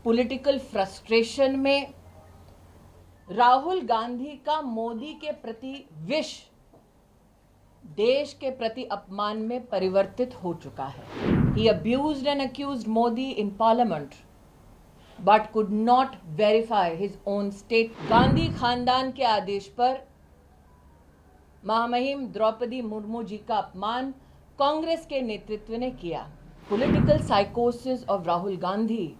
Political frustration में राहुल गांधी का मोदी के प्रति विष देश के प्रति अपमान में परिवर्तित हो चुका है. He abused and accused Modi in parliament but could not verify his own state. Gandhi खानदान के आदेश पर महामहिम द्रौपदी मुर्मू जी का अपमान कांग्रेस के नेतृत्व ने किया. Political psychosis of Rahul Gandhi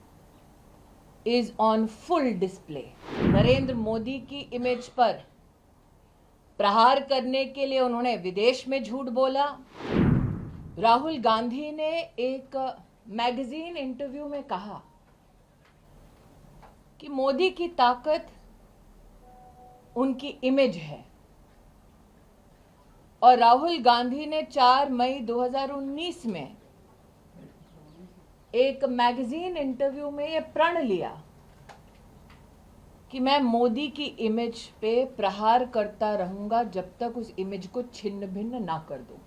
is on full display. Narendra Modi की इमेज पर प्रहार करने के लिए उन्होंने विदेश में झूठ बोला. राहुल गांधी ने एक मैगजीन इंटरव्यू में कहा कि मोदी की ताकत उनकी इमेज है और राहुल गांधी ने 4 मई 2019 में एक मैगजीन इंटरव्यू में ये प्रण लिया कि मैं मोदी की इमेज पे प्रहार करता रहूंगा जब तक उस इमेज को छिन्न भिन्न ना कर दूं.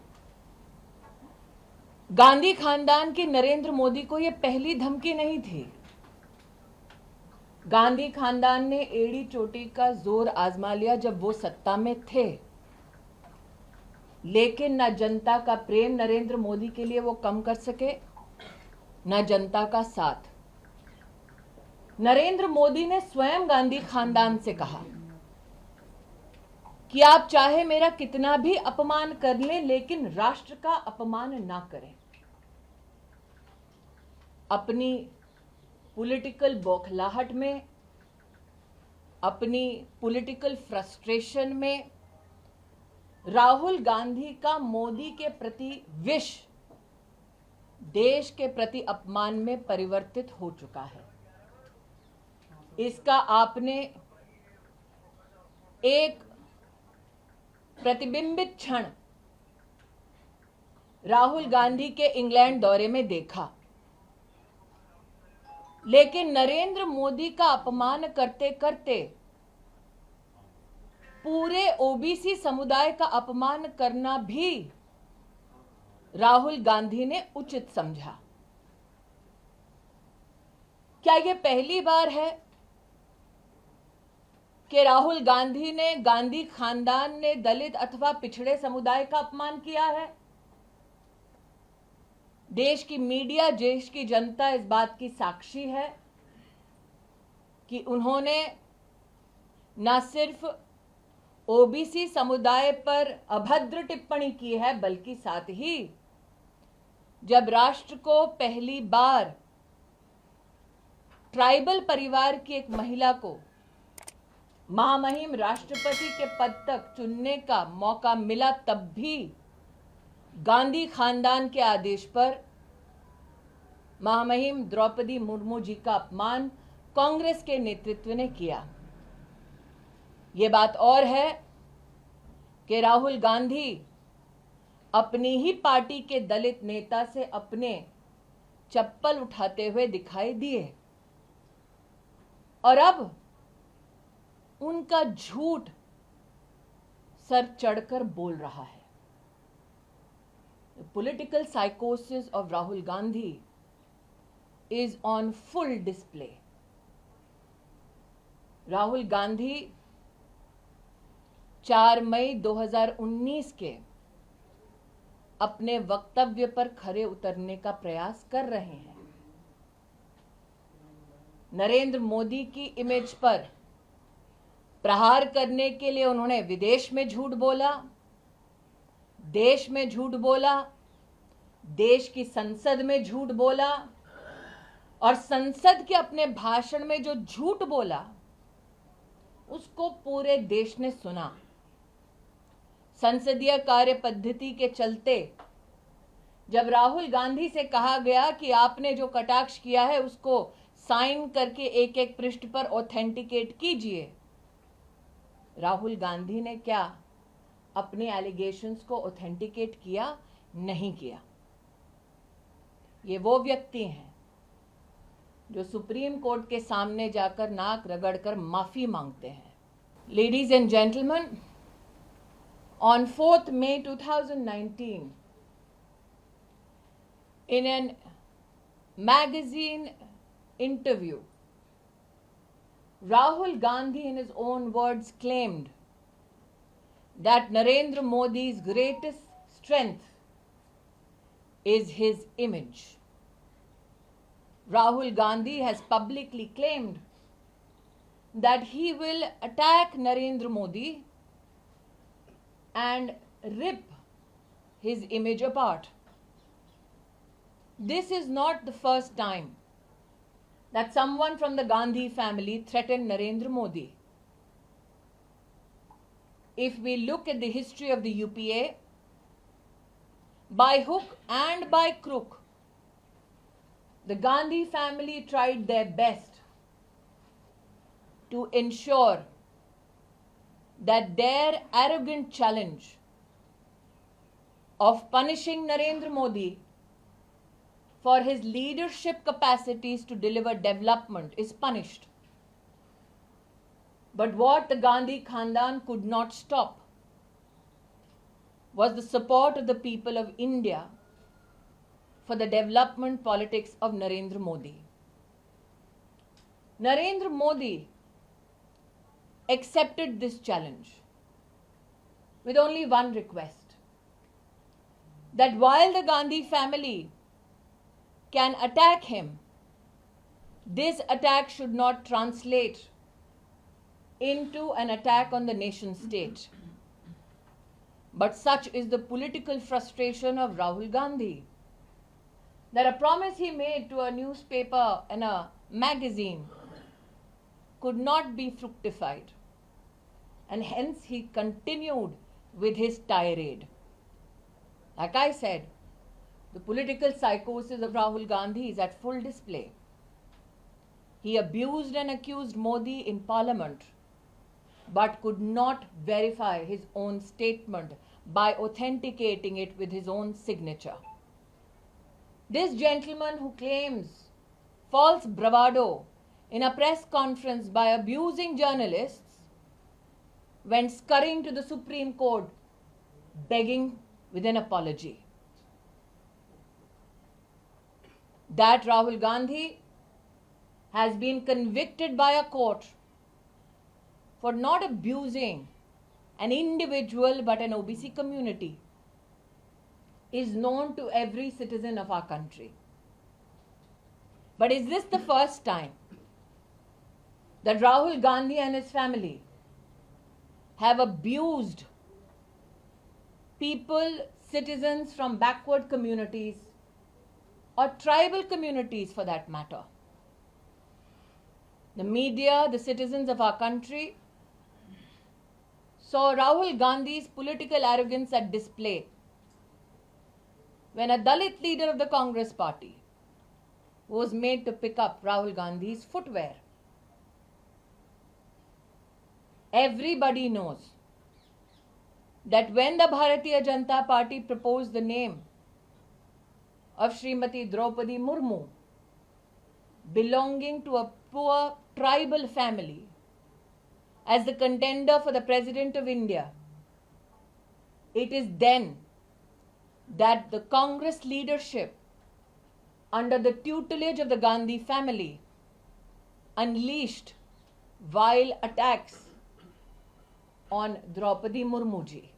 गांधी खानदान की नरेंद्र मोदी को यह पहली धमकी नहीं थी. गांधी खानदान ने एड़ी चोटी का जोर आजमा लिया जब वो सत्ता में थे, लेकिन न जनता का प्रेम नरेंद्र मोदी के लिए वो कम कर सके, न जनता का साथ. नरेंद्र मोदी ने स्वयं गांधी खानदान से कहा कि आप चाहे मेरा कितना भी अपमान कर लें, लेकिन राष्ट्र का अपमान ना करें. अपनी पॉलिटिकल बौखलाहट में, अपनी पॉलिटिकल फ्रस्ट्रेशन में राहुल गांधी का मोदी के प्रति विष देश के प्रति अपमान में परिवर्तित हो चुका है. इसका आपने एक प्रतिबिंबित क्षण राहुल गांधी के इंग्लैंड दौरे में देखा. लेकिन नरेंद्र मोदी का अपमान करते करते पूरे ओबीसी समुदाय का अपमान करना भी राहुल गांधी ने उचित समझा. क्या यह पहली बार है कि राहुल गांधी ने, गांधी खानदान ने दलित अथवा पिछड़े समुदाय का अपमान किया है? देश की मीडिया, देश की जनता इस बात की साक्षी है कि उन्होंने न सिर्फ ओबीसी समुदाय पर अभद्र टिप्पणी की है, बल्कि साथ ही जब राष्ट्र को पहली बार ट्राइबल परिवार की एक महिला को महामहिम राष्ट्रपति के पद तक चुनने का मौका मिला, तब भी गांधी खानदान के आदेश पर महामहिम द्रौपदी मुर्मू जी का अपमान कांग्रेस के नेतृत्व ने किया. ये बात और है कि राहुल गांधी अपनी ही पार्टी के दलित नेता से अपने चप्पल उठाते हुए दिखाई दिए और अब उनका झूठ सर चढ़कर बोल रहा है. The political psychosis of Rahul Gandhi is on full display. Rahul Gandhi 4 मई 2019 के अपने वक्तव्य पर खरे उतरने का प्रयास कर रहे हैं. नरेंद्र मोदी की इमेज पर प्रहार करने के लिए उन्होंने विदेश में झूठ बोला, देश में झूठ बोला, देश की संसद में झूठ बोला और संसद के अपने भाषण में जो झूठ बोला उसको पूरे देश ने सुना. संसदीय कार्य पद्धति के चलते जब राहुल गांधी से कहा गया कि आपने जो कटाक्ष किया है उसको साइन करके एक एक पृष्ठ पर ऑथेंटिकेट कीजिए, राहुल गांधी ने क्या अपने एलिगेशंस को ऑथेंटिकेट किया? नहीं किया. ये वो व्यक्ति हैं जो सुप्रीम कोर्ट के सामने जाकर नाक रगड़कर माफी मांगते हैं. Ladies and gentleman, on 4th May 2019, in an magazine interview, Rahul Gandhi, in his own words, claimed that Narendra Modi's greatest strength is his image. Rahul Gandhi has publicly claimed that he will attack Narendra Modi and rip his image apart. This is not the first time that someone from the Gandhi family threatened Narendra Modi. If we look at the history of the UPA, by hook and by crook, the Gandhi family tried their best to ensure that their arrogant challenge of punishing Narendra Modi for his leadership capacities to deliver development is punished. But what the Gandhi Khandan could not stop was the support of the people of India for the development politics of Narendra Modi. Narendra Modi accepted this challenge with only one request, that while the Gandhi family can attack him, this attack should not translate into an attack on the nation state. But such is the political frustration of Rahul Gandhi that a promise he made to a newspaper and a magazine could not be fructified, and hence he continued with his tirade. Like I said, the political psychosis of Rahul Gandhi is at full display. He abused and accused Modi in parliament, but could not verify his own statement by authenticating it with his own signature. This gentleman who claims false bravado in a press conference by abusing journalists went scurrying to the Supreme Court begging with an apology. That Rahul Gandhi has been convicted by a court for not abusing an individual but an OBC community is known to every citizen of our country. But is this the first time that Rahul Gandhi and his family have abused people, citizens from backward communities or tribal communities for that matter? The media, the citizens of our country saw Rahul Gandhi's political arrogance at display when a Dalit leader of the Congress party was made to pick up Rahul Gandhi's footwear. Everybody knows that when the Bharatiya Janata Party proposed the name of Srimati Draupadi Murmu, belonging to a poor tribal family, as the contender for the President of India, it is then that the Congress leadership, under the tutelage of the Gandhi family, unleashed vile attacks on Draupadi Murmu ji.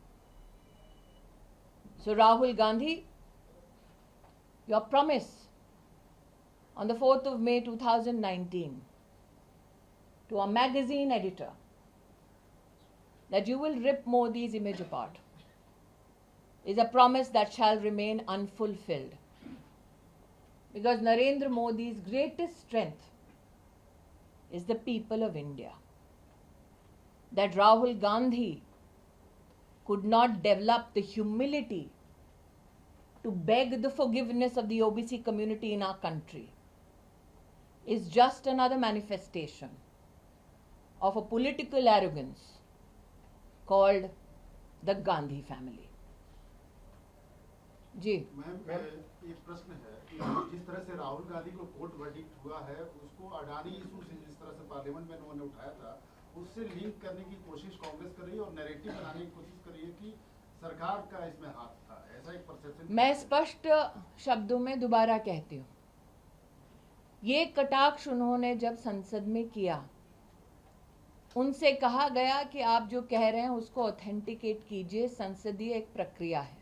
So Rahul Gandhi, your promise on the 4th of May 2019 to a magazine editor that you will rip Modi's image apart is a promise that shall remain unfulfilled. Because Narendra Modi's greatest strength is the people of India. That Rahul Gandhi could not develop the humility to beg the forgiveness of the OBC community in our country is just another manifestation of a political arrogance called the Gandhi family. जी ma'am एक प्रश्न है कि जिस तरह से राहुल गांधी को court verdict हुआ है उसको अडानी इशू से जिस तरह से पार्लियामेंट में उन्होंने उठाया था उससे लिंक करने की कोशिश कांग्रेस कर रही है और नैरेटिव बनाने की कोशिश कर रही है कि सरकार का इसमें हाथ था, ऐसा एक परसेप्शन। मैं स्पष्ट शब्दों में दोबारा कहती हूँ, ये कटाक्ष उन्होंने जब संसद में किया उनसे कहा गया कि आप जो कह रहे हैं उसको ऑथेंटिकेट कीजिए, संसदीय एक प्रक्रिया है।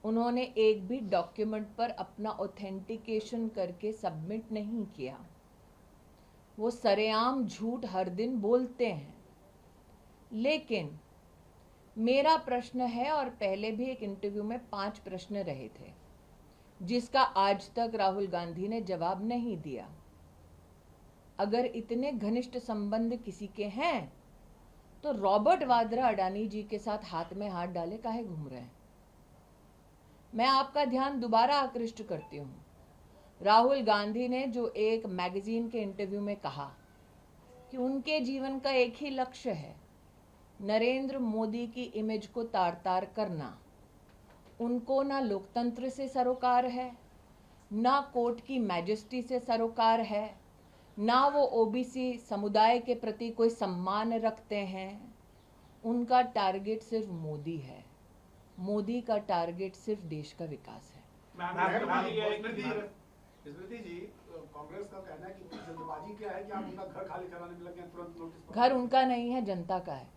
उन्होंने एक भी डॉक्यूमेंट पर अपना ऑथेंटिकेशन करके सबमिट नहीं किया। वो सरेआम झूठ हर दिन बोलते हैं। लेकिन मेरा प्रश्न है, और पहले भी एक इंटरव्यू में 5 प्रश्न रहे थे जिसका आज तक राहुल गांधी ने जवाब नहीं दिया। अगर इतने घनिष्ठ संबंध किसी के हैं तो रॉबर्ट वाड्रा अडानी जी के साथ हाथ में हाथ डाले काहे घूम रहे हैं? मैं आपका ध्यान दोबारा आकृष्ट करती हूँ। राहुल गांधी ने जो एक मैगजीन के इंटरव्यू में कहा कि उनके जीवन का एक ही लक्ष्य है, नरेंद्र मोदी की इमेज को तार तार करना। उनको ना लोकतंत्र से सरोकार है, ना कोर्ट की मैजेस्टी से सरोकार है, ना वो ओबीसी समुदाय के प्रति कोई सम्मान रखते हैं। उनका टारगेट सिर्फ मोदी है। मोदी का टारगेट सिर्फ देश का विकास है। स्मृति जी, कांग्रेस का कहना है कि जल्दबाजी क्या है कि आप उनका घर खाली कराने में लगे हैं, तुरंत नोटिस। घर उनका नहीं है, जनता का है।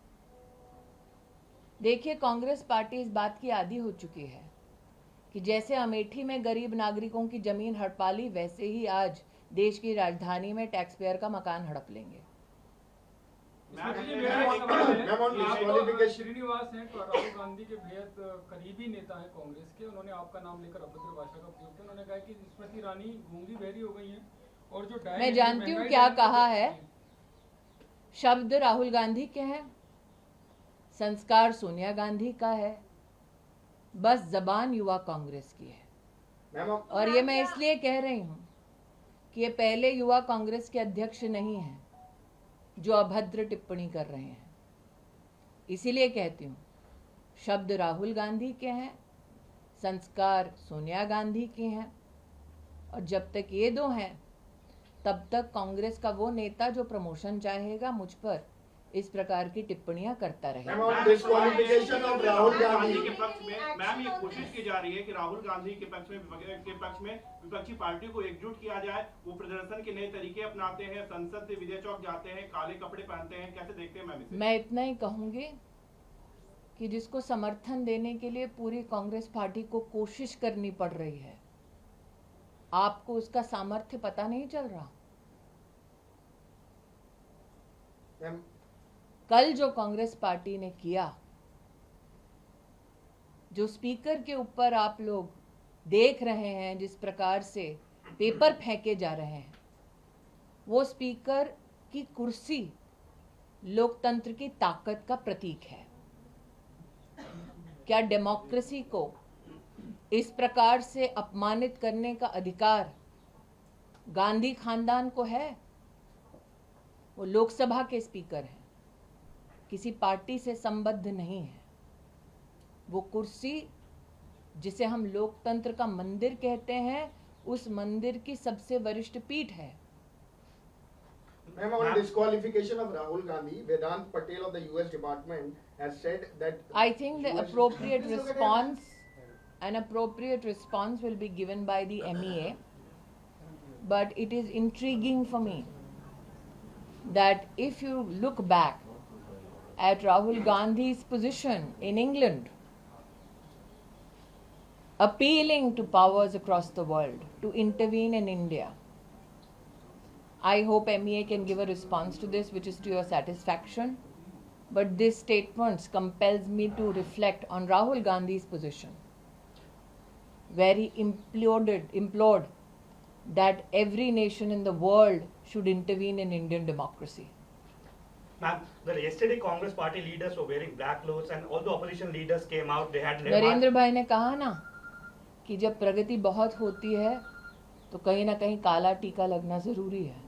देखिए, कांग्रेस पार्टी इस बात की आदी हो चुकी है कि जैसे अमेठी में गरीब नागरिकों की जमीन हड़पा ली, वैसे ही आज देश की राजधानी में टैक्स पेयर का मकान हड़प लेंगे। श्रीनिवास हैं तो राहुल गांधी के बेहद करीबी नेता हैं कांग्रेस के। उन्होंने आपका नाम लेकर अभद्र भाषा का प्रयोग किया। उन्होंने कहा कि स्मृति ईरानी गूंगी बहरी हो गई हैं और जो मैं जानती हूँ क्या कहा है। शब्द राहुल गांधी के हैं, संस्कार सोनिया गांधी का है, बस जबान युवा कांग्रेस की है। और ये मैं इसलिए कह रही हूँ कि ये पहले युवा कांग्रेस के अध्यक्ष नहीं हैं जो अभद्र टिप्पणी कर रहे हैं। इसीलिए कहती हूँ, शब्द राहुल गांधी के हैं, संस्कार सोनिया गांधी के हैं, और जब तक ये दो हैं तब तक कांग्रेस का वो नेता जो प्रमोशन चाहेगा मुझ पर इस प्रकार की टिप्पणियां करता रहेगा। राहुल गांधी के पक्ष में मैम ये कोशिश की जा रही है कि राहुल गांधी के पक्ष में विपक्षी पार्टी को एकजुट किया जाए। वो प्रदर्शन के नए तरीके अपनाते हैं, संसद से विजय चौक जाते हैं, काले कपड़े पहनते हैं। कैसे देखते हैं मैम इसे? मैं इतना ही कहूंगी कि जिसको समर्थन देने के लिए पूरी कांग्रेस पार्टी को कोशिश करनी पड़ रही है, आपको उसका सामर्थ्य पता नहीं चल रहा। कल जो कांग्रेस पार्टी ने किया, जो स्पीकर के ऊपर आप लोग देख रहे हैं जिस प्रकार से पेपर फेंके जा रहे हैं, वो स्पीकर की कुर्सी लोकतंत्र की ताकत का प्रतीक है। क्या डेमोक्रेसी को इस प्रकार से अपमानित करने का अधिकार गांधी खानदान को है? वो लोकसभा के स्पीकर हैं, किसी पार्टी से संबद्ध नहीं है। वो कुर्सी जिसे हम लोकतंत्र का मंदिर कहते हैं, उस मंदिर की सबसे वरिष्ठ पीठ है। Ma'am, on disqualification of Rahul Gandhi, Vedant Patel of the US Department has said that I think the appropriate response will be given by the MEA, but it is intriguing for me that if you look back at Rahul Gandhi's position in England, appealing to powers across the world to intervene in India, I hope MEA can give a response to this which is to your satisfaction. But this statement compels me to reflect on Rahul Gandhi's position, where he implored that every nation in the world should intervene in Indian democracy. Ma'am, yesterday Congress party leaders were wearing black clothes and all the opposition leaders came out. They had Narendra भाई ने कहा ना कि जब प्रगति बहुत होती है तो कहीं ना कहीं काला टीका लगना जरूरी है।